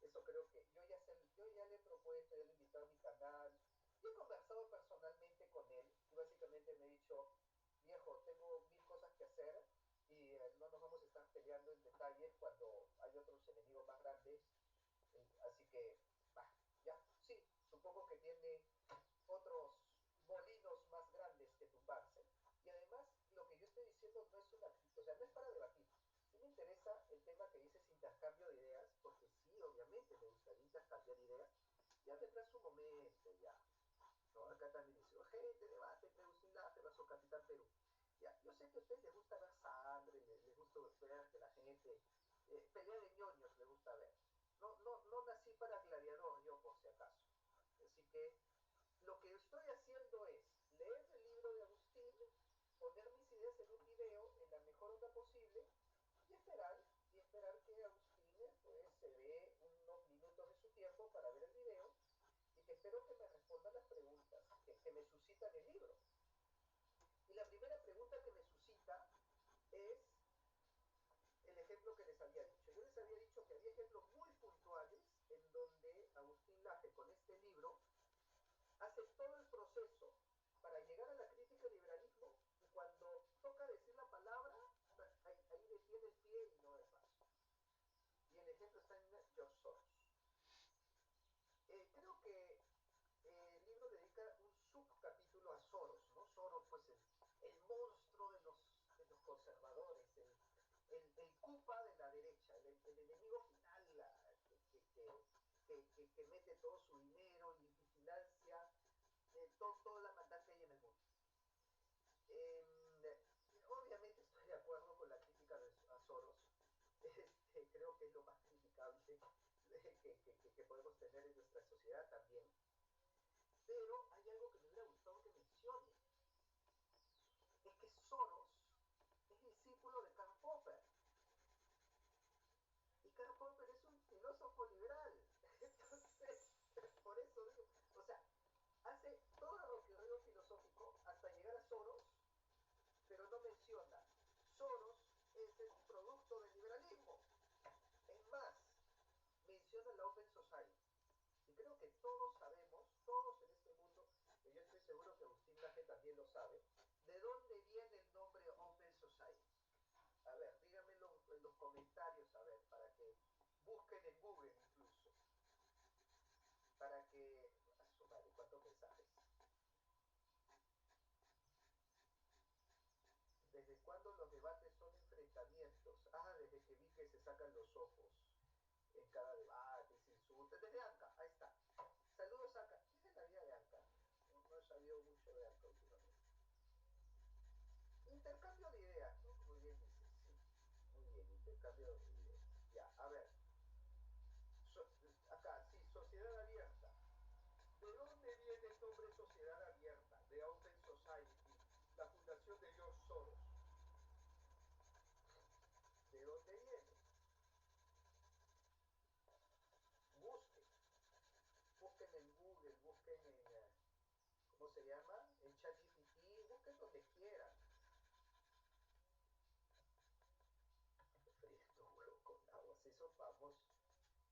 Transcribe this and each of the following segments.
Eso creo que yo ya le he propuesto, ya le he invitado a mi canal, y he conversado personalmente con él y básicamente me ha dicho, viejo, tengo mil cosas que hacer y no nos vamos a estar peleando en detalles cuando hay otros enemigos más grandes. Así que, bah, ya, sí, supongo que tiene otros molinos más grandes que tumbarse. Y además, lo que yo estoy diciendo no es una crítica, o sea, no es para debatir. Sí me interesa el tema que dices intercambio de ideas, porque sí, obviamente me gustaría intercambiar ideas. Ya vendrá su momento, ya. ¿No? Acá también dice, gente, debate entre Agustín Laje su Capitán Perú. Ya, yo sé que a ustedes les gusta ver sangre, les gusta ver que la gente pelea de ñoños, les gusta ver. No nací para gladiador yo, por si acaso. Así que lo que estoy haciendo es leer el libro de Agustín, poner mis ideas en un video en la mejor onda posible y esperar que Agustín pues, se dé unos minutos de su tiempo para ver el video y que espero que me responda las preguntas que me suscitan el libro. Y la primera pregunta que me suscita es el ejemplo que les había dicho. Yo les había dicho que había ejemplos muy puntuales en donde Agustín Laje con este libro hace todo el proceso para llegar a la crítica al liberalismo y cuando toca decir la palabra, ahí detiene el pie y no da el paso. Y el ejemplo está en George Soros. Creo que el libro dedica un subcapítulo a Soros, ¿no? Soros, pues el monstruo de los conservadores, el cupa de la derecha, el enemigo final que mete todo su dinero y financia toda la maldad que hay en el mundo. Eh, Obviamente estoy de acuerdo con la crítica a Soros. Creo que es lo más criticable que podemos tener en nuestra sociedad también. Pero hay algo que me hubiera gustado que mencione. Es que Soros es discípulo de Karl Popper. Y Karl Popper es un filósofo liberal. Entonces, por eso digo, o sea, hace todo el recorrido filosófico hasta llegar a Soros, pero no menciona. Soros es el producto del liberalismo. Es más, menciona la Open Society. Y creo que todos sabemos, todos en este mundo, y yo estoy seguro que Agustín Laje también lo sabe, de dónde viene el nombre Open Society. A ver, díganmelo en los comentarios, a ver, para que busquen en Google incluso, para que... A su madre, ¿cuántos mensajes? ¿Desde cuándo los debates son enfrentamientos? Ah, desde que vi que se sacan los ojos en cada debate, se insultan. Desde Anca, ahí está. Saludos, Anca. ¿Qué es la vida de Anca? No he sabido mucho de Anca últimamente. Intercambio de ideas, ¿no? Como bien dices, sí. Muy bien, intercambio de ideas. Ya, a ver. So, acá, sí, sociedad abierta. ¿De dónde viene el nombre Sociedad Abierta? De Open Society, la fundación de George Soros. ¿De dónde viene? Busquen. Busquen en Google, busquen en, ¿cómo se llama? En ChatGPT, busquen donde quieran. Friendo huevo con agua, se hizo famoso.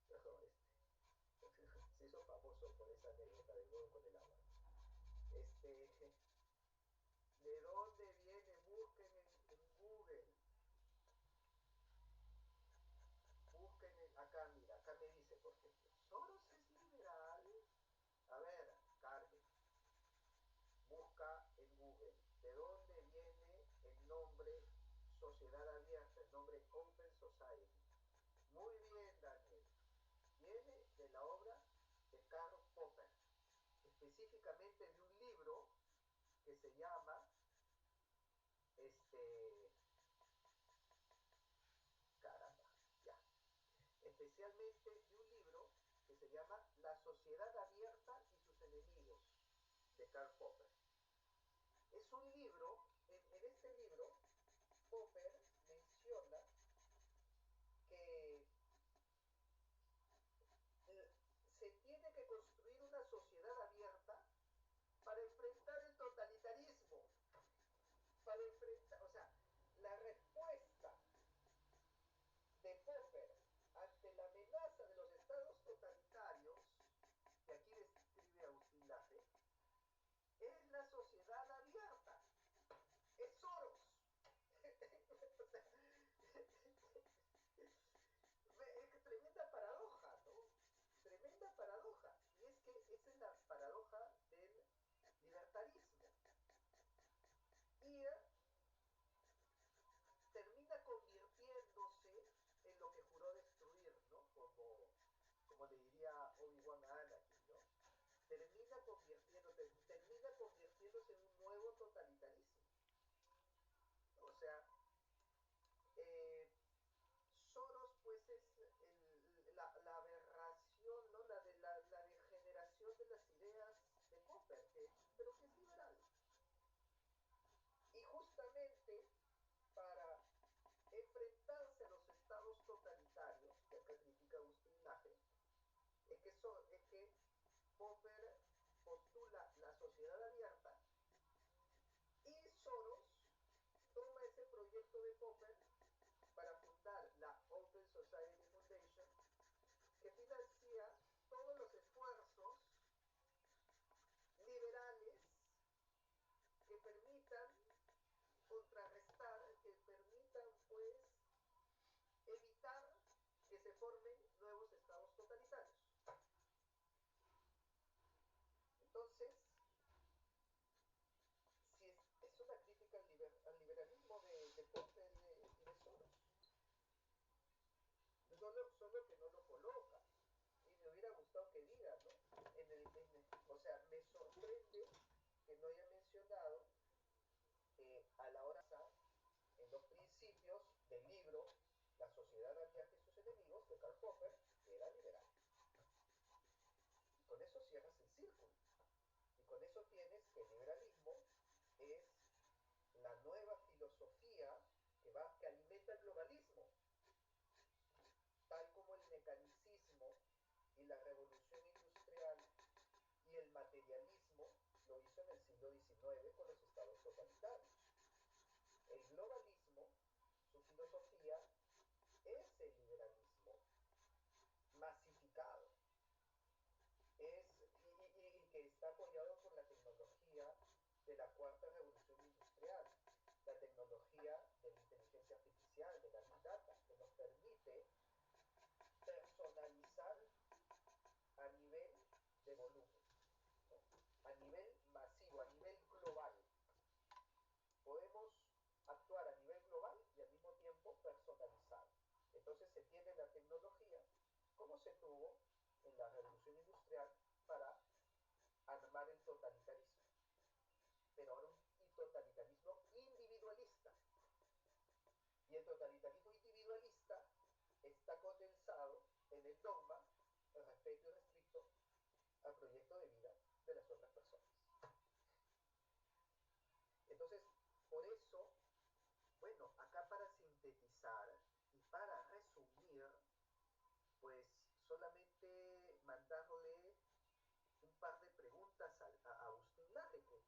Se hizo famoso por esa anécdota del huevo con el agua. Este, ¿De dónde viene? Busquen en Google. Busquen acá, mira, acá me dice, por ejemplo, ¿Soros es liberal? A ver, Carmen, busca en Google, ¿de dónde viene el nombre Sociedad Abierta, el nombre Open Society? Muy bien, Daniel. Viene de la obra de Karl Popper, específicamente de un libro que se llama, este, caramba, ya, especialmente de un libro que se llama La Sociedad Abierta y sus enemigos, de Karl Popper. Es un libro, en este libro, Popper menciona que se tiene que construir una sociedad abierta para enfrentar el totalitarismo, para enfrentar, o sea, la respuesta de Popper ante la amenaza de los estados Tremenda paradoja, ¿no? Tremenda paradoja. Y es que esa es la paradoja del libertarismo. Y termina convirtiéndose en lo que juró destruir, ¿no? Como le diría Obi-Wan a Anakin, ¿no? Termina convirtiéndose en un nuevo totalitarismo. O sea, eh, Soros, pues, es la aberración, ¿no? La degeneración de las ideas de Popper, pero que es liberal. Y justamente para enfrentarse a los estados totalitarios, que acá critica Agustín Laje, es que Popper postula la sociedad abierta y Soros toma ese proyecto de Popper para fundar la Open Society Foundation, que financia todos los esfuerzos liberales que permitan contrarrestar, que permitan pues evitar que se formen nuevos estados totalitarios. Entonces, si es una crítica al liberalismo de Popper y de Soros, solo que no lo coloca. Y me hubiera gustado que diga, ¿no? O sea, me sorprende que no haya mencionado a la hora en los principios del libro La sociedad abierta y sus enemigos de Karl Popper, que era liberal. Y con eso cierras el círculo. Y con eso tienes que el liberalismo es la nueva filosofía que alimenta el globalismo, tal como el mecanicismo y la revolución industrial y el materialismo lo hizo en el siglo XIX con los estados totalitarios. El globalismo, su filosofía, es el liberalismo masificado, y que está apoyado por la tecnología de la cuarta revolución industrial, la tecnología de la inteligencia artificial, de la big data, que nos permite personalizar a nivel de volumen, ¿no? A nivel masivo, a nivel global. Podemos actuar a nivel global y al mismo tiempo personalizar. Entonces se tiene la tecnología como se tuvo en la revolución industrial para armar el totalitarismo, pero ahora un totalitarismo individualista. Y el totalitarismo individualista está condensado en el dogma, el respeto irrestricto al proyecto de vida de las otras personas. Entonces, por eso, bueno, acá para sintetizar y para resumir, pues solamente mandarle un par de preguntas a Agustín Laje, que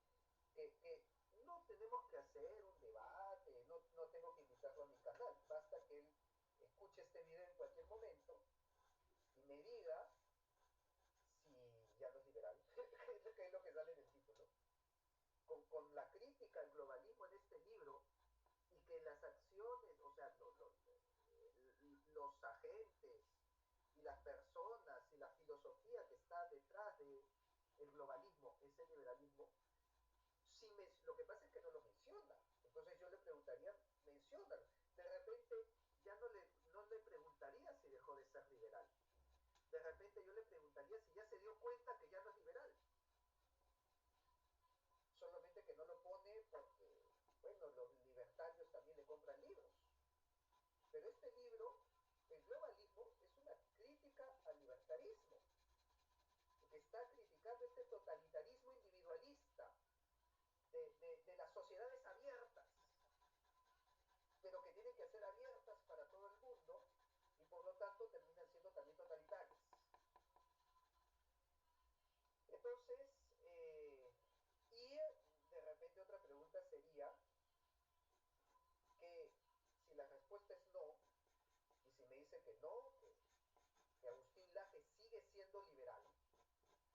no tenemos que hacer un debate, no tengo que invitarlo a mi canal, basta que él escuche este video en cualquier momento y me diga si ya no es liberal, que es lo que sale en el título, con la crítica al globalismo en este libro y que las acciones, o sea, los agentes y las personas y la filosofía que está detrás de el globalismo es el liberalismo, lo que pasa es que no lo menciona. Entonces yo le preguntaría, menciónalo. De repente ya no le preguntaría si dejó de ser liberal. De repente yo le preguntaría si ya se dio cuenta que ya no es liberal. Solamente que no lo pone porque, bueno, los libertarios también le compran libros. Pero este libro, el globalismo, es una crítica al libertarismo, porque está criticando este totalitarismo individualista de las sociedades abiertas, pero que tienen que ser abiertas para todo el mundo y por lo tanto terminan siendo también totalitarias. Entonces, y de repente otra pregunta sería que si la respuesta es no, y si me dice que no, que Agustín Laje sigue siendo liberal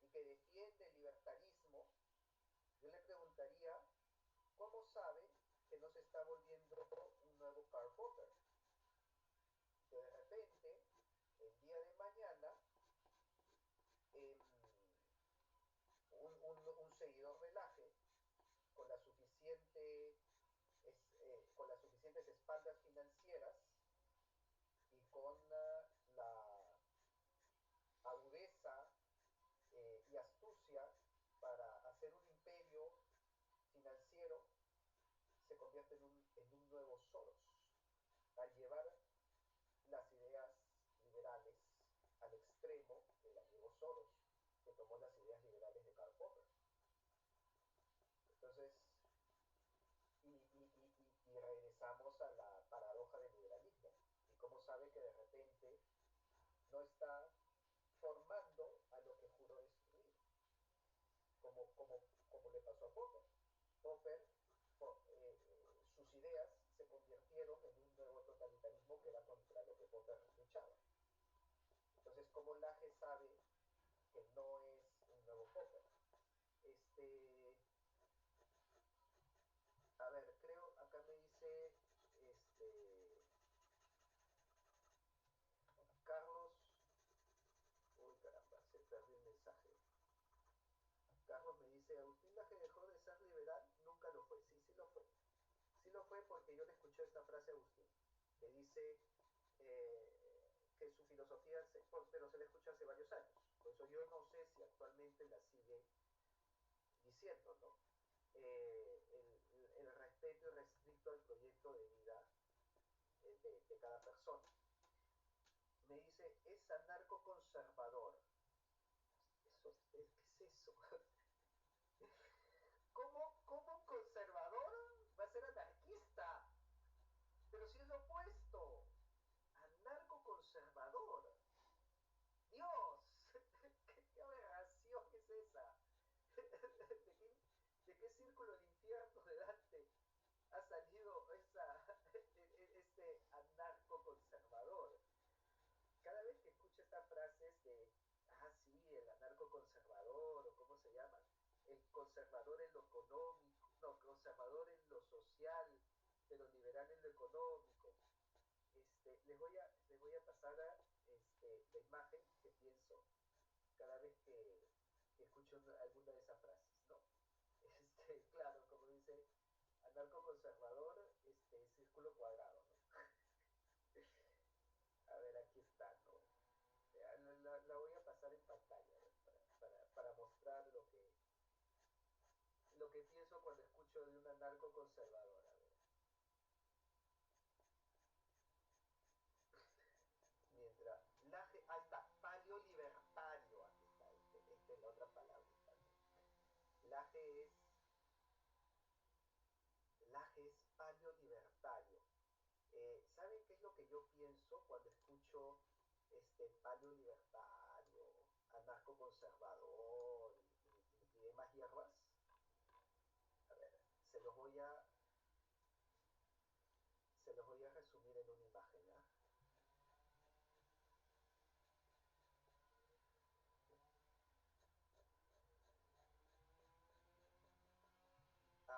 y que defiende el libertarismo, yo le preguntaría, ¿cómo sabe que no se está volviendo un nuevo Karl Popper? Que de con las suficientes espaldas financieras y con la agudeza y astucia para hacer un imperio financiero, se convierte en un nuevo Soros, al llevar las ideas liberales al extremo que las llevó Soros, que tomó las ideas liberales de Karl Popper. Entonces, y regresamos a la paradoja del liberalismo. Y cómo sabe que de repente no está formando a lo que juró destruir, como le pasó a Popper. Popper, sus ideas se convirtieron en un nuevo totalitarismo que era contra lo que Popper luchaba. Entonces, ¿cómo Laje sabe que no es un nuevo Popper? A ver, creo, acá me dice, Carlos, uy caramba, se perdió el mensaje. Carlos me dice, Agustín Laje dejó de ser liberal, nunca lo fue. Sí, sí lo fue. Sí lo fue porque yo le escuché esta frase a Agustín, que dice que su filosofía, pero se la escucha hace varios años. Por eso yo no sé si actualmente la sigue diciendo, ¿no? El respeto irrestricto al proyecto de vida de cada persona. Me dice, es anarcoconservador. ¿Qué es eso? ¿Cómo un conservador va a ser anarquista? Pero si es lo opuesto, anarcoconservador. Dios, ¿qué aberración es esa? ¿De qué círculo del infierno de Dante ha salido este anarcoconservador? Cada vez que escucho estas frases de, sí, el anarcoconservador, o cómo se llama, el conservador en lo económico, no, conservador en lo social, pero liberal en lo económico, les voy a pasar la imagen que pienso cada vez que escucho alguna de esas frases, ¿no? Claro, como dice, anarcoconservador, círculo cuadrado, ¿no? A ver, aquí está, ¿no? La voy a pasar en pantalla, a ver, para mostrar lo que pienso cuando escucho de una narcoconservadora. A ver. Mientras, ahí está, paleolibertario, aquí está, esta es la otra palabrita, ¿no? Laje es, Laje es paleolibertario. ¿Saben qué es lo que yo pienso cuando escucho paleolibertario, anarcoconservador y demás hierbas? A ver, se los voy a resumir en una imagen, ¿ah?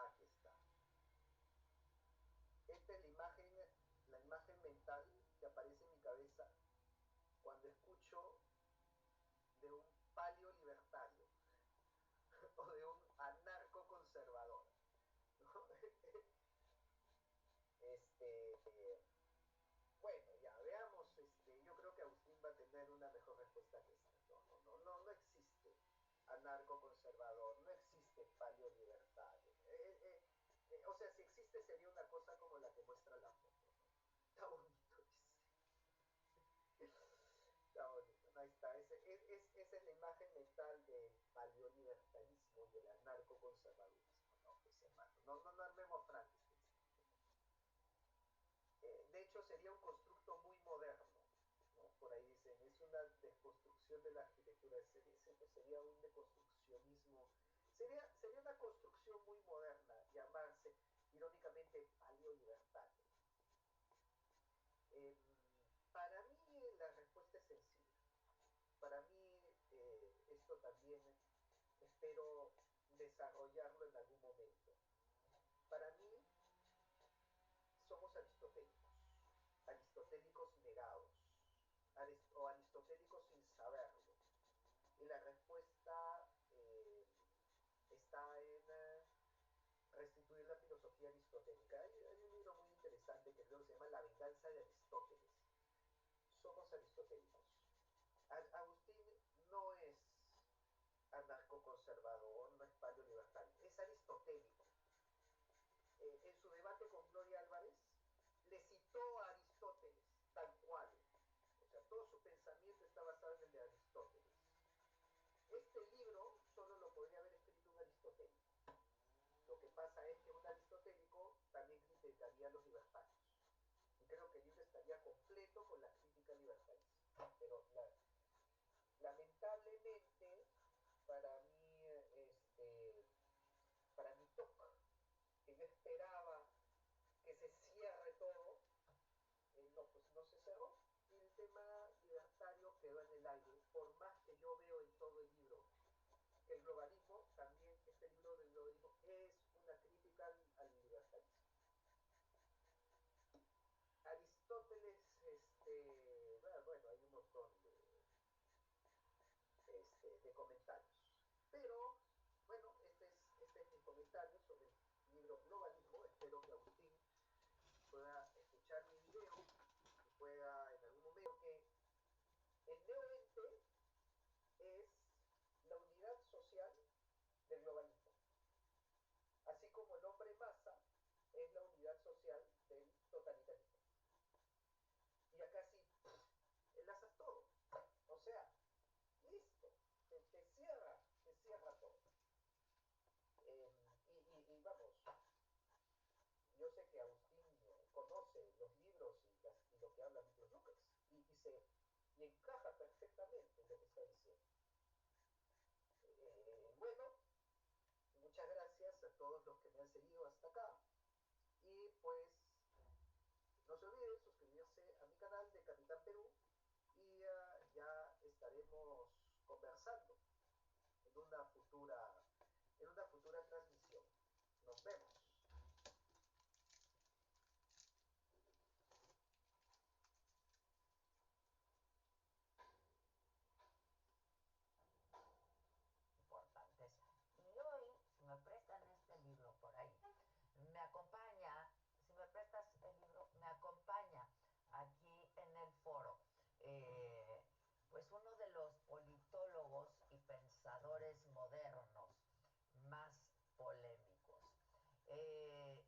Aquí está. Esta es la imagen mental que aparece en mi cabeza cuando escucho de un paleo libertario o de un anarco conservador, ¿no? Este, bueno, ya veamos, yo creo que Agustín va a tener una mejor respuesta que esta. No existe anarco conservador, no existe paleo libertario. O sea, si existe sería una cosa como la que muestra la foto, ¿no? Está bonito, dice. Está bonito, ¿no? Ahí está. Esa es la imagen mental del paleolibertarismo y el anarcoconservadurismo. No, pues hermano, no armemos Frankenstein. De hecho, sería un constructo muy moderno, ¿no? Por ahí dicen, es una desconstrucción de la arquitectura. Sería un deconstruccionismo. Sería una construcción muy moderna llamarse, irónicamente, paleolibertario. Eh, para mí la respuesta es sencilla. Para mí esto también espero desarrollarlo en algún momento. Para mí somos aristotélicos, aristotélicos negados, o aristotélicos sin saberlo. Y la respuesta está en restituir la filosofía filosofía aristotélica. Hay un libro muy interesante que creo que se llama La venganza de Aristóteles. Somos aristotélicos. Agustín no es anarcoconservador, no es paleolibertario, es aristotélico. En su debate con Gloria Álvarez, le citó a Aristóteles, tal cual. O sea, todo su pensamiento está basado en el de Aristóteles. Este libro solo lo podría haber escrito un aristotélico. Lo que pasa es que un aristotélico también criticaría a los libertarios. Y creo que el libro estaría completo con la crítica libertaria. Pero lamentablemente, para mí, para mi TOC, que yo esperaba que se cierre todo, no, pues no se cerró. Y el tema libertario quedó en el aire, por más que yo veo en todo el libro que el globalismo, también este libro del globalismo es una crítica al libertarismo. Aristóteles, bueno, hay un montón de comentarios. Pero, bueno, este es mi comentario sobre el libro Globalismo. Espero que Agustín pueda escuchar mi video y pueda en algún momento, porque el neoente es la unidad social del globalismo, así como el hombre masa es la unidad social del totalitarismo. Y acá sí, enlazas todo. O sea, listo, te cierra todo. Y vamos, yo sé que Agustín conoce los libros y lo que habla Miklos Lukács y encaja perfectamente en lo que está diciendo. Bueno, muchas gracias a todos los que me han seguido hasta acá y pues no se olviden suscribirse a mi canal de Capitán Perú y ya estaremos conversando en una futura transmisión. Nos vemos. Importantes. Y hoy, si me prestan este libro por ahí, me acompaña, si me prestas el libro, me acompaña aquí en el foro, pues uno de los politólogos y pensadores modernos más polémicos. Es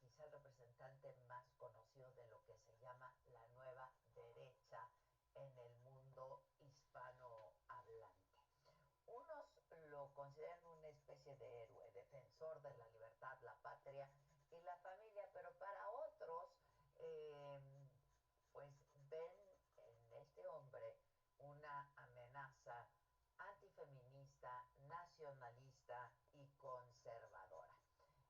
quizá el representante más conocido de lo que se llama la nueva derecha en el mundo hispanohablante. Unos lo consideran una especie de héroe, defensor de la libertad, la patria y la familia, pero para otros, eh, pues ven en este hombre una amenaza antifeminista, nacionalista y conservadora.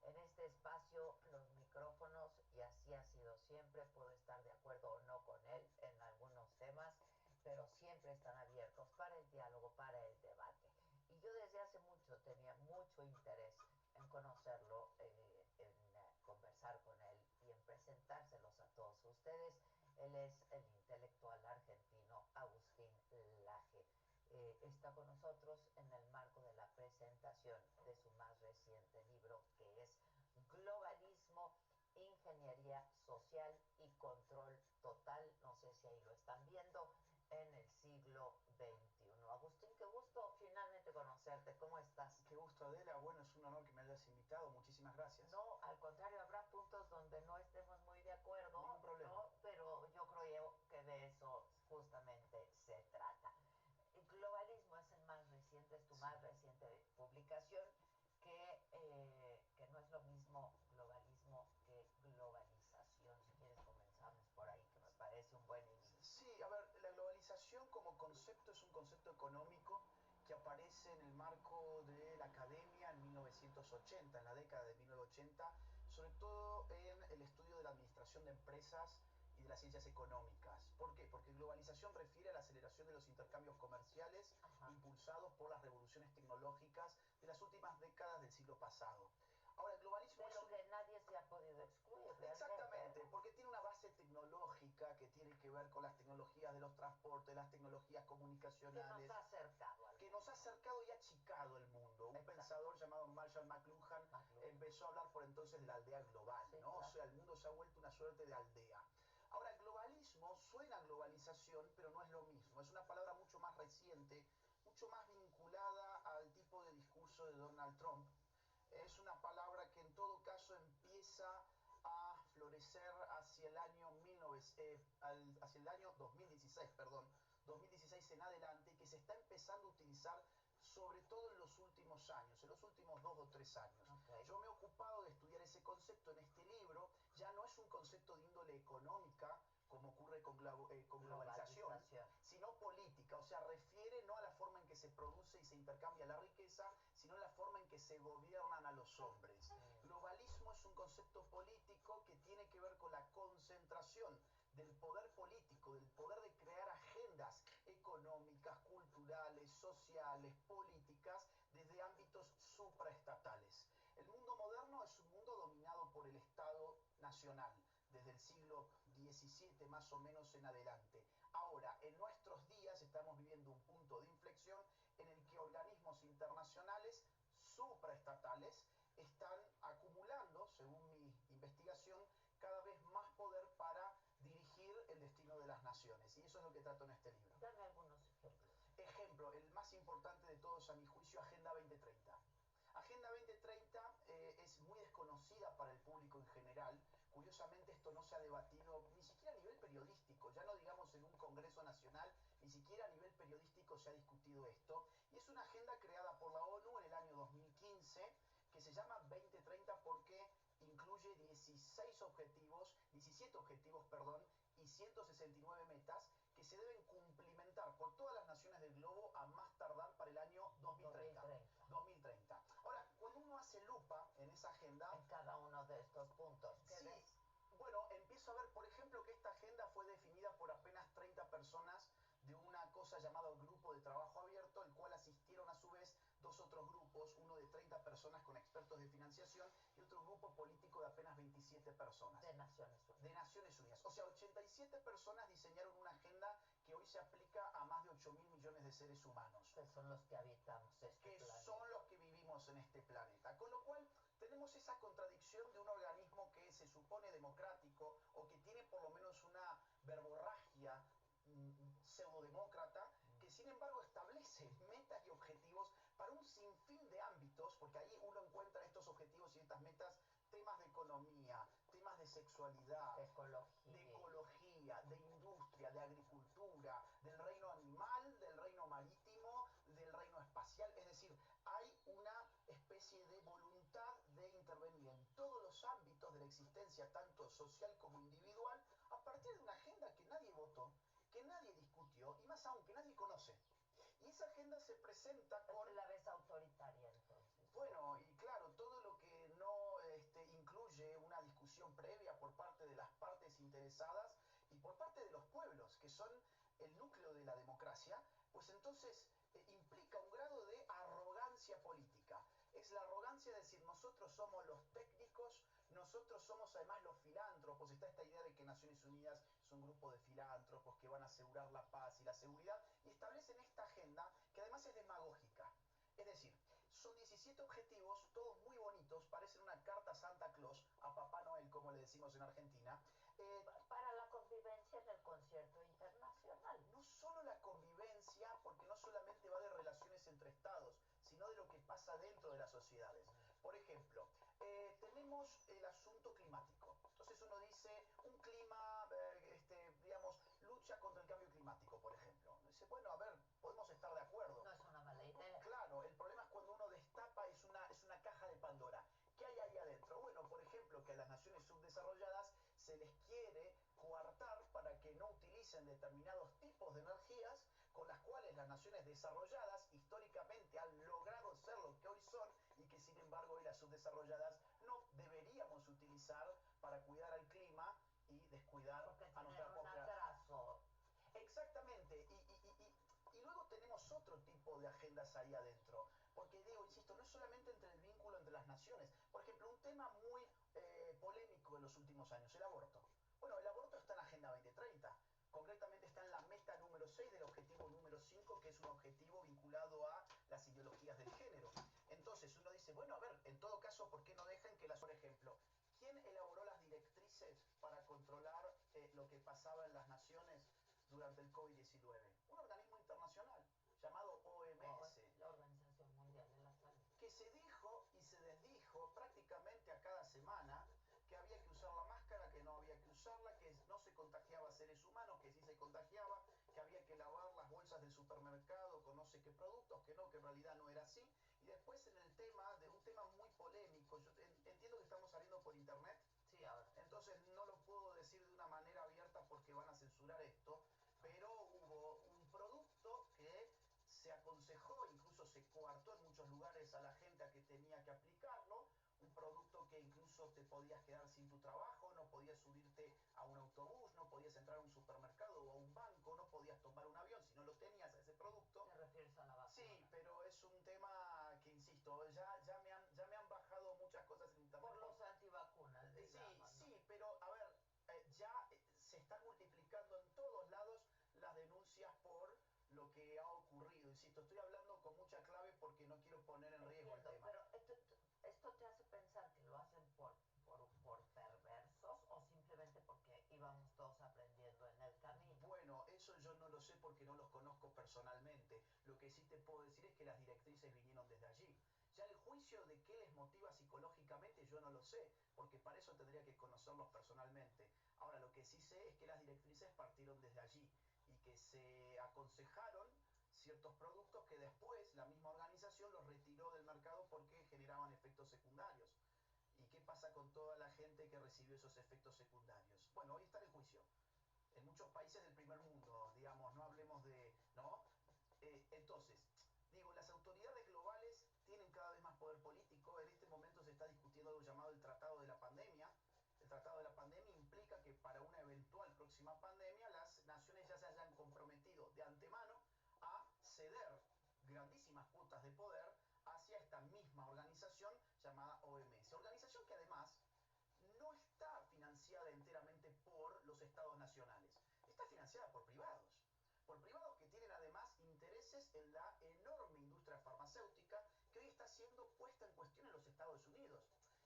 En este espacio los micrófonos, y así ha sido siempre, puedo estar de acuerdo o no con él en algunos temas, pero siempre están abiertos para el diálogo, para el debate. Y yo desde hace mucho tenía mucho interés en conocerlo, en conversar con él y en presentárselos a todos ustedes. Él es el intelectual argentino Agustín Laje. Está con nosotros en el marco de la presentación de su más reciente libro, que es Globalismo, Ingeniería Social y Control Total. No sé si ahí lo están viendo, en el siglo XXI. Agustín, qué gusto finalmente conocerte. ¿Cómo estás? Qué gusto, Adela. Bueno, es un honor que me hayas invitado. Muchísimas gracias. No, al contrario, habrá puntos donde no estemos muy de acuerdo. Ningún problema. ¿No? Pero yo creo que de eso justamente se trata. El globalismo es el más reciente, es tu más reciente publicación, que no es lo mismo globalismo que globalización. Si quieres comenzamos por ahí, que me parece un buen inicio. Sí, a ver, la globalización como concepto es un concepto económico que aparece en el marco de la academia en 1980, en la década de 1980, sobre todo en el estudio de la administración de empresas y de las ciencias económicas. ¿Por qué? Porque globalización refiere a la aceleración de los intercambios comerciales impulsados por las revoluciones tecnológicas de las últimas décadas del siglo pasado. Ahora, el globalismo pero que nadie se ha podido excluir. Exactamente, porque tiene una base tecnológica que tiene que ver con las tecnologías de los transportes, las tecnologías comunicacionales. Que nos ha acercado al que nos ha acercado y achicado el mundo. Un pensador llamado Marshall McLuhan empezó a hablar por entonces de la aldea global, Sí, ¿no? claro. O sea, el mundo se ha vuelto una suerte de aldea. Ahora, globalismo suena a globalización, pero no es lo mismo. Es una palabra mucho más reciente, mucho más vinculada al tipo de discurso de Donald Trump. Es una palabra que en todo caso empieza a florecer hacia el año 2016, perdón, 2016 en adelante, y que se está empezando a utilizar sobre todo en los últimos años, en los últimos 2 o 3 años. Okay. Yo me he ocupado de estudiar ese concepto en este libro. Ya no es un concepto de índole económica, como ocurre con globalización, sino política. O sea, refiere no a la forma en que se produce y se intercambia la riqueza, sino a la forma en que se gobiernan a los hombres. Globalismo es un concepto político que tiene que ver con la concentración del poder político, del poder de crear agendas económicas, culturales, sociales, políticas, desde ámbitos supraestatales. El mundo moderno es un mundo dominado por el Estado nacional, desde el siglo XVII más o menos en adelante. Ahora, en nuestros días estamos viviendo un punto de inflexión en el que organismos internacionales supraestatales están acumulando, según mi investigación, cada vez más poder para dirigir el destino de las naciones. Y eso es lo que trato en este libro. Dame algunos ejemplos. Ejemplo, el más importante de todos a mi juicio, Agenda 2030. Agenda 2030 es muy desconocida para el público en general. Curiosamente, esto no se ha debatido ni siquiera a nivel periodístico, ya no digamos en un Congreso Nacional, ni siquiera a nivel periodístico se ha discutido esto. Y es una agenda creada por la ONU en el año 2015, que se llama 2030 porque incluye 17 objetivos, y 169 metas que se deben cumplimentar por todas las naciones del globo a más tardar para el año 2030. 2030. Ahora, cuando uno hace lupa en esa agenda... En cada uno de estos puntos. Sí, bueno, empiezo a ver, por ejemplo, que esta agenda fue definida por apenas 30 personas de una cosa llamada Grupo de Trabajo Abierto, el cual asistieron a su vez 2 otros grupos, uno de 30 personas con expertos de financiación y otro grupo político de apenas 27 personas. De Naciones Unidas. De Naciones Unidas. O sea, 87 personas diseñaron una agenda que hoy se aplica a más de 8.000 millones de seres humanos. Que son los que habitamos este que planeta. son los que vivimos en este planeta. Con lo cual, tenemos esa contradicción de un organismo que se supone democrático o que tiene por lo menos una verborragia pseudodemócrata, que sin embargo establece metas y objetivos para un sinfín de ámbitos, porque ahí uno encuentra estos objetivos y estas metas, temas de economía, temas de sexualidad, de ecología, de industria, de agricultura, del reino animal, del reino marítimo, del reino espacial. Es decir, hay una especie de voluntad de intervenir en todos los ámbitos de la existencia, tanto social como individual, a partir de una agenda que nadie votó, que nadie discutió y más aún que nadie conoce. Y esa agenda se presenta con... ¿La ves autoritaria entonces? Bueno, y claro, todo lo que no incluye una discusión previa por parte de las partes interesadas y por parte de los pueblos, que son el núcleo de la democracia, pues entonces implica un grado de arrogancia política. Es la arrogancia de decir, nosotros somos los técnicos, nosotros somos además los filántropos. Está esta idea de que Naciones Unidas es un grupo de filántropos que van a asegurar la paz y la seguridad, y establecen esta agenda que además es demagógica. Es decir, son 17 objetivos, todos muy bonitos, parecen una carta a Santa Claus, a Papá Noel, como le decimos en Argentina. Para la convivencia en el concierto internacional. No solo la convivencia, porque no solamente va de relaciones entre estados, sino de lo que pasa dentro de las sociedades. Por ejemplo, tenemos el asunto climático. Entonces uno dice, un clima, digamos, lucha contra el cambio climático, por ejemplo. Uno dice, bueno, a ver, podemos estar de acuerdo. No es una mala idea. Claro, el problema es cuando uno destapa, es una caja de Pandora. ¿Qué hay ahí adentro? Bueno, por ejemplo, que a las naciones subdesarrolladas se les quiere coartar para que no utilicen determinados tipos de energías con las cuales las naciones desarrolladas históricamente han logrado ser lo que hoy son y que sin embargo hoy las subdesarrolladas no deberíamos utilizar para cuidar al clima y descuidar a nuestra propia... atraso. Exactamente, y luego tenemos otro tipo de agendas ahí adentro, porque digo, insisto, no es solamente entre el vínculo entre las naciones. Por ejemplo, un tema muy polémico en los últimos años, el aborto. Bueno, el aborto está en la Agenda 2030, concretamente está en la meta número 6 del objetivo número 5, que es un objetivo vinculado a las ideologías del género. Entonces uno dice, bueno, a ver, en todo caso, ¿por qué no dejan que la países para controlar lo que pasaba en las naciones durante el COVID-19. Un organismo internacional llamado OMS, la Organización Mundial de la Salud, que se dijo y se desdijo prácticamente a cada semana que había que usar la máscara, que no había que usarla, que no se contagiaba a seres humanos, que sí se contagiaba, que había que lavar las bolsas del supermercado con no sé qué productos, que no, que en realidad no era así. Y después en el tema, de un tema muy polémico, yo entiendo que estamos saliendo por internet, sí, ahora. Entonces no lo puedo decir de una manera abierta porque van a censurar esto, pero hubo un producto que se aconsejó, incluso se coartó en muchos lugares a la gente a que tenía que aplicarlo, un producto que incluso te podías quedar sin tu trabajo, no podías subirte a un autobús, no podías entrar a un supermercado o a un banco, no podías tomar un avión si no lo tenías a ese producto. ¿Te refieres a la vacuna? Sí, pero es un tema que, insisto, ya me han bajado muchas cosas en internet. Por los antivacunas, digamos, sí, sí, pero a ver, ya se están multiplicando en todos lados las denuncias por lo que ha ocurrido. Insisto, estoy hablando con mucha clave porque no quiero poner en riesgo el tema. Pero esto te hace pensar que lo hacen por perversos o simplemente porque íbamos todos aprendiendo en el camino. Bueno, eso yo no lo sé porque no los conozco personalmente. Lo que sí te puedo decir es que las directrices vinieron desde allí. Ya el juicio de qué les motiva psicológicamente yo no lo sé, porque para eso tendría que conocerlos personalmente. Ahora, lo que sí sé es que las directrices partieron desde allí y que se aconsejaron ciertos productos que después la misma organización los retiró del mercado porque generaban efectos secundarios. ¿Y qué pasa con toda la gente que recibió esos efectos secundarios? Bueno, hoy está en el juicio. En muchos países del primer mundo, digamos, no hablemos de... ¿no? Entonces, digo, las autoridades globales tienen cada vez más poder político. En este momento se está discutiendo algo llamado el Tratado de la Pandemia. El Tratado de la Pandemia implica que para una eventual próxima pandemia las naciones ya se hayan comprometido de antemano a ceder grandísimas cuotas de poder hacia esta misma organización llamada OMS. Organización que además no está financiada enteramente por los estados nacionales, está financiada por privados que tienen además intereses en la enorme industria farmacéutica que hoy está siendo puesta en cuestión en los Estados Unidos.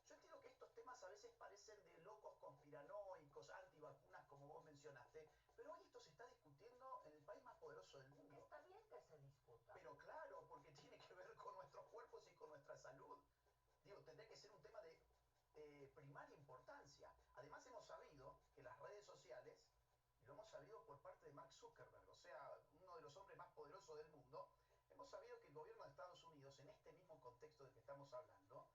Yo entiendo que estos temas a veces parecen de locos conspiranoicos, antivacunas, como vos mencionaste, pero hoy esto se está discutiendo en el país más poderoso del mundo. Está bien que se discuta. Pero claro, porque tiene que ver con nuestros cuerpos y con nuestra salud. Digo, tendría que ser un tema de primaria importancia. Además hemos sabido que las redes sociales, y lo hemos sabido por parte de Mark Zuckerberg, o sea, uno de los hombres más poderosos del mundo, hemos sabido que el gobierno de Estados Unidos, en este mismo contexto del que estamos hablando,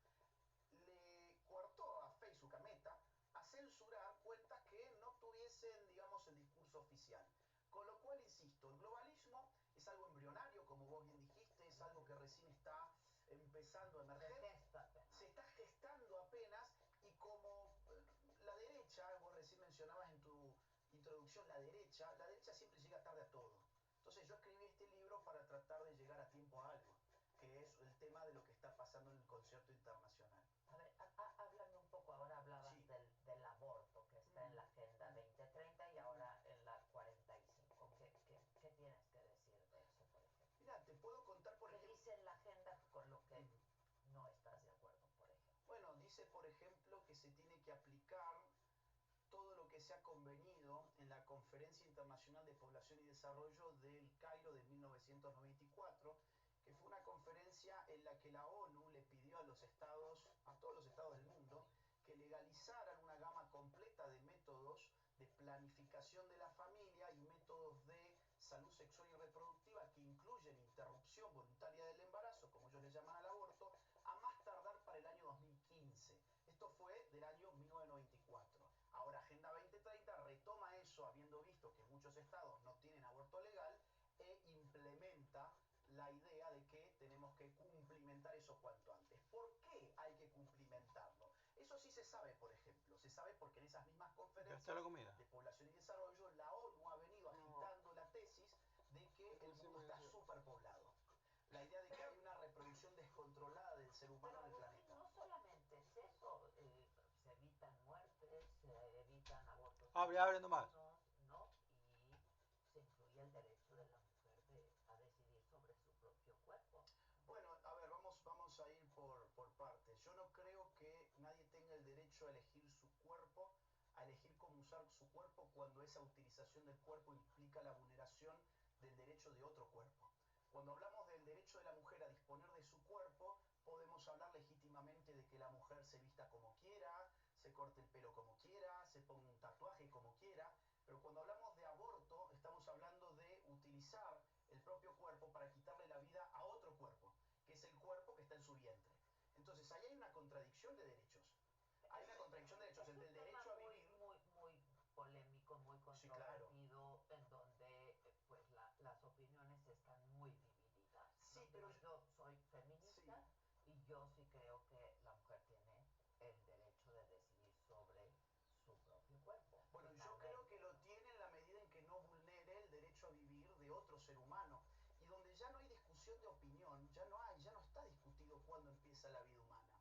le coartó a Facebook, a Meta, a censurar cuentas que no tuviesen, digamos, el discurso oficial. Con lo cual, insisto, el globalismo es algo embrionario, como vos bien dijiste, es algo que recién está empezando a emerger, se está gestando apenas, y como la derecha, vos recién mencionabas en tu introducción la derecha siempre llega tarde a todo. Entonces yo escribí este libro para tratar de llegar a tiempo a algo, que es el tema de lo que está pasando en el concierto internacional. A ver, háblame un poco, ahora hablabas Sí. del aborto que está en la Agenda 2030 y ahora en la 45. ¿Qué tienes que decir de eso, por ejemplo? Mira, te puedo contar, por ejemplo... ¿Qué dice en la agenda con lo que no estás de acuerdo, por ejemplo? Bueno, dice, por ejemplo, que se tiene que aplicar todo lo que se ha convenido en la Conferencia Internacional de Población y Desarrollo del Cairo de 1994, que fue una conferencia en la que la ONU le pidió a los estados, a todos los estados del mundo, que legalizaran una gama completa de métodos de planificación de la familia y métodos de salud sexual y reproductiva que incluyen interrupción voluntaria del embarazo, como ellos le llaman al aborto, a más tardar para el año 2015. Esto fue del año 1994. Ahora Agenda 2030 retoma eso, habiendo visto que muchos estados no tienen aborto legal, e implementa la idea de que tenemos que cumplimentar eso cuanto antes. ¿Por qué hay que cumplimentarlo? Eso sí se sabe, por ejemplo. Se sabe porque en esas mismas conferencias de población y desarrollo, la ONU ha venido agitando la tesis de que el mundo está superpoblado. La idea de que hay una reproducción descontrolada del ser humano en el planeta. No solamente es eso, se evitan muertes, se evitan abortos. Abre nomás. ¿No? Y se incluye el derecho de la mujer a decidir sobre su propio cuerpo. Bueno, a ver, vamos a ir por partes. Yo no creo que nadie tenga el derecho a elegir su cuerpo, a usar su cuerpo cuando esa utilización del cuerpo implica la vulneración del derecho de otro cuerpo. Cuando hablamos del derecho de la mujer a disponer de su cuerpo, podemos hablar legítimamente de que la mujer se vista como quiera, se corte el pelo como quiera, se ponga un tatuaje como quiera, pero cuando hablamos de aborto, estamos hablando de utilizar el propio cuerpo para quitarle la vida a otro cuerpo, que es el cuerpo que está en su vientre. Entonces, ahí hay una contradicción de derechos. Hay una contradicción de derechos entre el derecho a vivir... Muy polémico, muy Sí, claro. controvertido, en donde pues las opiniones están muy divididas. Sí, ¿no? pero... Digo, yo soy feminista Sí. y yo sí creo que la mujer tiene el derecho de decidir sobre su propio cuerpo. Bueno, yo finalmente, creo que lo ¿no? tiene en la medida en que no vulnere el derecho a vivir de otro ser humano. Y donde ya no hay discusión de opinión, ya no está discutido cuándo empieza la vida humana.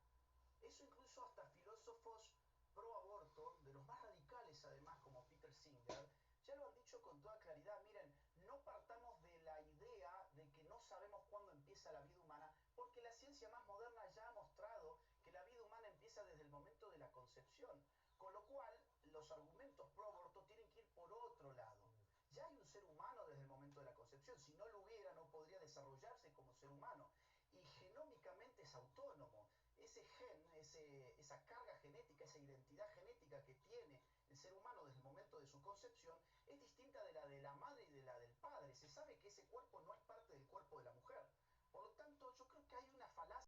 Eso incluso hasta filósofos pro aborto, de los más radicales además, como Peter Singer, ya lo han dicho con toda claridad. Miren, no partamos de la idea de que no sabemos cuándo empieza la vida humana, porque la ciencia más moderna ya ha mostrado que la vida humana empieza desde el momento de la concepción. Con lo cual, los argumentos pro aborto tienen que ir por otro lado. Ya hay un ser humano desde el momento de la concepción. Si no lo hubiera, no podría desarrollarse como ser humano. Y genómicamente es autónomo. Ese gen, esa carga genética, esa identidad genética que tiene el ser humano desde el momento de su concepción es distinta de la madre y de la del padre. Se sabe que ese cuerpo no